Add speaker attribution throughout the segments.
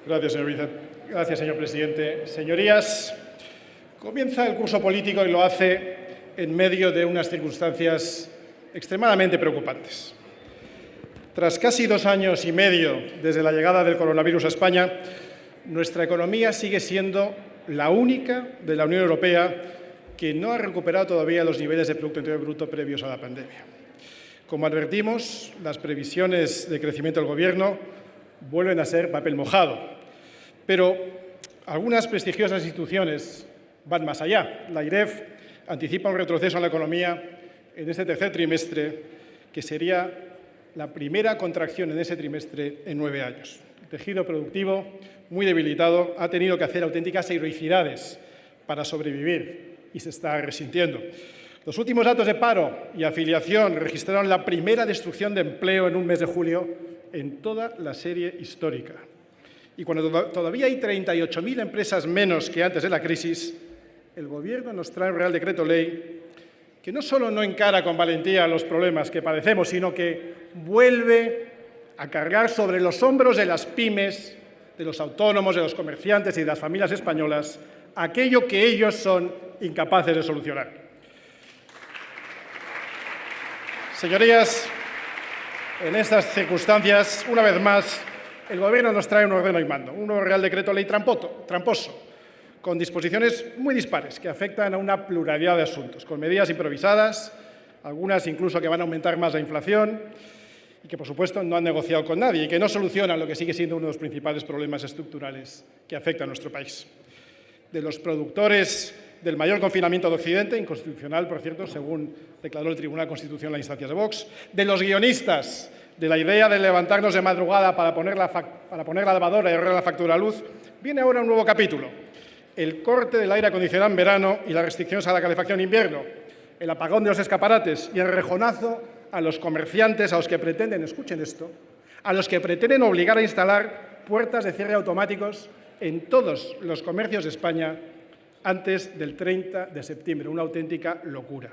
Speaker 1: Gracias, señor presidente. Señorías, comienza el curso político y lo hace en medio de unas circunstancias extremadamente preocupantes. Tras casi 2 años y medio desde la llegada del coronavirus a España, nuestra economía sigue siendo la única de la Unión Europea que no ha recuperado todavía los niveles de Producto Interior Bruto previos a la pandemia. Como advertimos, las previsiones de crecimiento del Gobierno vuelven a ser papel mojado, pero algunas prestigiosas instituciones van más allá. La IREF anticipa un retroceso en la economía en este tercer trimestre, que sería la primera contracción en ese trimestre en 9 años. El tejido productivo, muy debilitado, ha tenido que hacer auténticas heroicidades para sobrevivir y se está resintiendo. Los últimos datos de paro y afiliación registraron la primera destrucción de empleo en un mes de julio en toda la serie histórica. Y cuando todavía hay 38.000 empresas menos que antes de la crisis, el Gobierno nos trae un Real Decreto Ley que no solo no encara con valentía los problemas que padecemos, sino que vuelve a cargar sobre los hombros de las pymes, de los autónomos, de los comerciantes y de las familias españolas aquello que ellos son incapaces de solucionar. Señorías, en estas circunstancias, una vez más, el Gobierno nos trae un ordeno y mando, un nuevo Real Decreto Ley tramposo, con disposiciones muy dispares que afectan a una pluralidad de asuntos, con medidas improvisadas, algunas incluso que van a aumentar más la inflación y que, por supuesto, no han negociado con nadie y que no solucionan lo que sigue siendo uno de los principales problemas estructurales que afecta a nuestro país. De los productores del mayor confinamiento de Occidente, inconstitucional, por cierto, según declaró el Tribunal Constitucional en instancias de Vox, de los guionistas de la idea de levantarnos de madrugada para poner la lavadora y ahorrar la factura de luz, viene ahora un nuevo capítulo: el corte del aire acondicionado en verano y las restricciones a la calefacción en invierno, el apagón de los escaparates y el rejonazo a los comerciantes a los que pretenden, escuchen esto, a los que pretenden obligar a instalar puertas de cierre automáticos en todos los comercios de España antes del 30 de septiembre, una auténtica locura.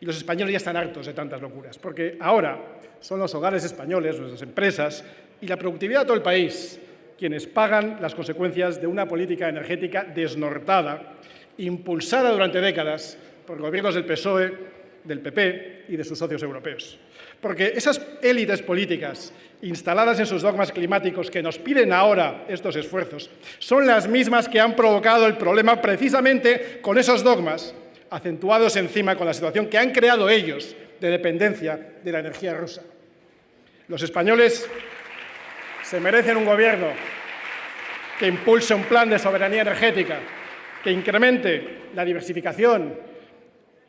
Speaker 1: Y los españoles ya están hartos de tantas locuras, porque ahora son los hogares españoles, nuestras empresas y la productividad de todo el país quienes pagan las consecuencias de una política energética desnortada, impulsada durante décadas por gobiernos del PSOE, del PP y de sus socios europeos. Porque esas élites políticas instaladas en sus dogmas climáticos que nos piden ahora estos esfuerzos son las mismas que han provocado el problema precisamente con esos dogmas, acentuados encima con la situación que han creado ellos de dependencia de la energía rusa. Los españoles se merecen un Gobierno que impulse un plan de soberanía energética, que incremente la diversificación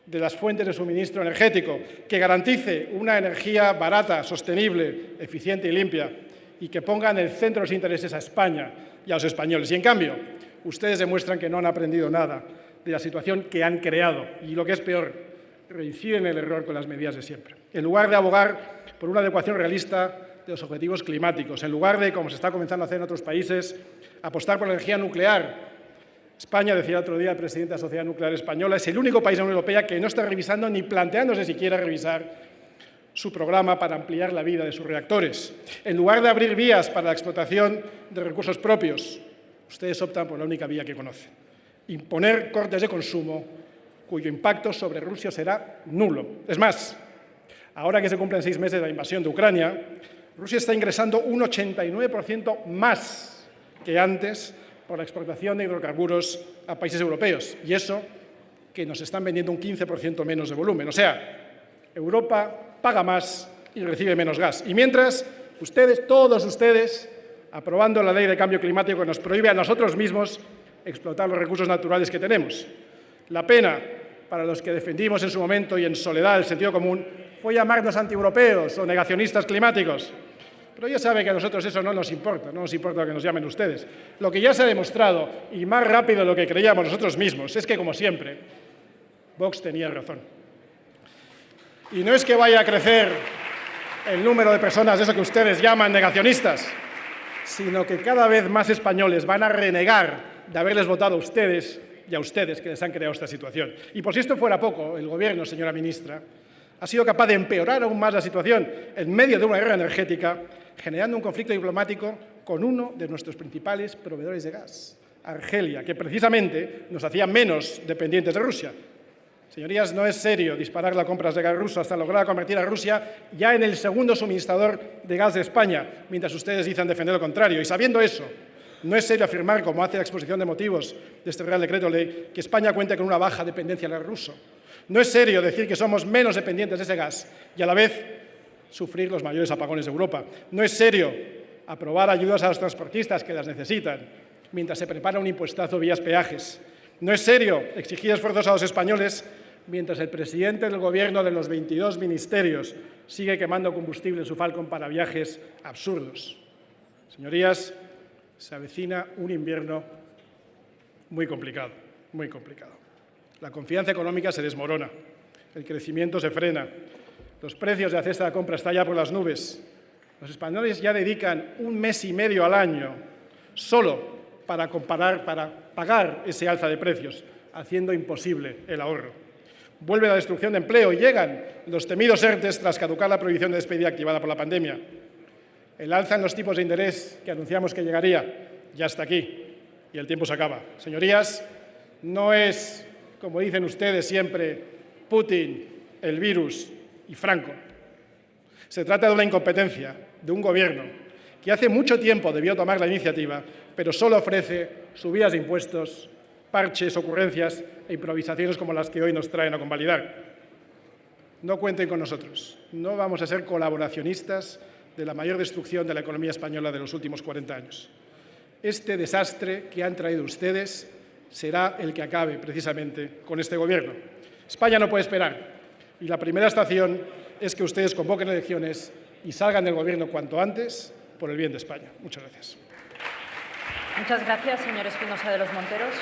Speaker 1: de las fuentes de suministro energético, que garantice una energía barata, sostenible, eficiente y limpia, y que ponga en el centro de los intereses a España y a los españoles. Y, en cambio, ustedes demuestran que no han aprendido nada de la situación que han creado y, lo que es peor, reinciden en el error con las medidas de siempre. En lugar de abogar por una adecuación realista de los objetivos climáticos, en lugar de, como se está comenzando a hacer en otros países, apostar por la energía nuclear. España, decía el otro día el presidente de la Sociedad Nuclear Española, es el único país de la Unión Europea que no está revisando ni planteándose siquiera revisar su programa para ampliar la vida de sus reactores. En lugar de abrir vías para la explotación de recursos propios, ustedes optan por la única vía que conocen: imponer cortes de consumo cuyo impacto sobre Rusia será nulo. Es más, ahora que se cumplen 6 meses de la invasión de Ucrania, Rusia está ingresando un 89% más que antes por la exportación de hidrocarburos a países europeos, y eso que nos están vendiendo un 15% menos de volumen. O sea, Europa paga más y recibe menos gas. Y mientras, ustedes, todos ustedes, aprobando la ley de cambio climático que nos prohíbe a nosotros mismos explotar los recursos naturales que tenemos. La pena para los que defendimos en su momento y en soledad el sentido común fue llamarnos antieuropeos o negacionistas climáticos. Pero ya saben que a nosotros eso no nos importa, no nos importa lo que nos llamen ustedes. Lo que ya se ha demostrado, y más rápido de lo que creíamos nosotros mismos, es que, como siempre, Vox tenía razón. Y no es que vaya a crecer el número de personas de eso que ustedes llaman negacionistas, sino que cada vez más españoles van a renegar de haberles votado a ustedes y a ustedes que les han creado esta situación. Y por si esto fuera poco, el Gobierno, señora ministra, ha sido capaz de empeorar aún más la situación en medio de una guerra energética, generando un conflicto diplomático con uno de nuestros principales proveedores de gas, Argelia, que precisamente nos hacía menos dependientes de Rusia. Señorías, no es serio disparar las compras de gas ruso hasta lograr convertir a Rusia ya en el segundo suministrador de gas de España, mientras ustedes dicen defender lo contrario. Y sabiendo eso, no es serio afirmar, como hace la exposición de motivos de este Real Decreto Ley, que España cuenta con una baja dependencia del gas ruso. No es serio decir que somos menos dependientes de ese gas y a la vez sufrir los mayores apagones de Europa. No es serio aprobar ayudas a los transportistas que las necesitan, mientras se prepara un impuestazo vías peajes. No es serio exigir esfuerzos a los españoles mientras el presidente del Gobierno de los 22 ministerios sigue quemando combustible en su Falcon para viajes absurdos. Señorías, se avecina un invierno muy complicado, muy complicado. La confianza económica se desmorona, el crecimiento se frena, los precios de la cesta de compra están ya por las nubes. Los españoles ya dedican un mes y medio al año solo para pagar ese alza de precios, haciendo imposible el ahorro. Vuelve la destrucción de empleo y llegan los temidos ERTEs tras caducar la prohibición de despedida activada por la pandemia. El alza en los tipos de interés que anunciamos que llegaría ya está aquí y el tiempo se acaba. Señorías, no es, como dicen ustedes siempre, Putin, el virus y Franco. Se trata de una incompetencia de un Gobierno que hace mucho tiempo debió tomar la iniciativa, pero solo ofrece subidas de impuestos, parches, ocurrencias e improvisaciones como las que hoy nos traen a convalidar. No cuenten con nosotros. No vamos a ser colaboracionistas de la mayor destrucción de la economía española de los últimos 40 años. Este desastre que han traído ustedes será el que acabe precisamente con este Gobierno. España no puede esperar y la primera estación es que ustedes convoquen elecciones y salgan del Gobierno cuanto antes por el bien de España. Muchas gracias.
Speaker 2: Muchas gracias, señor Espinosa de los Monteros.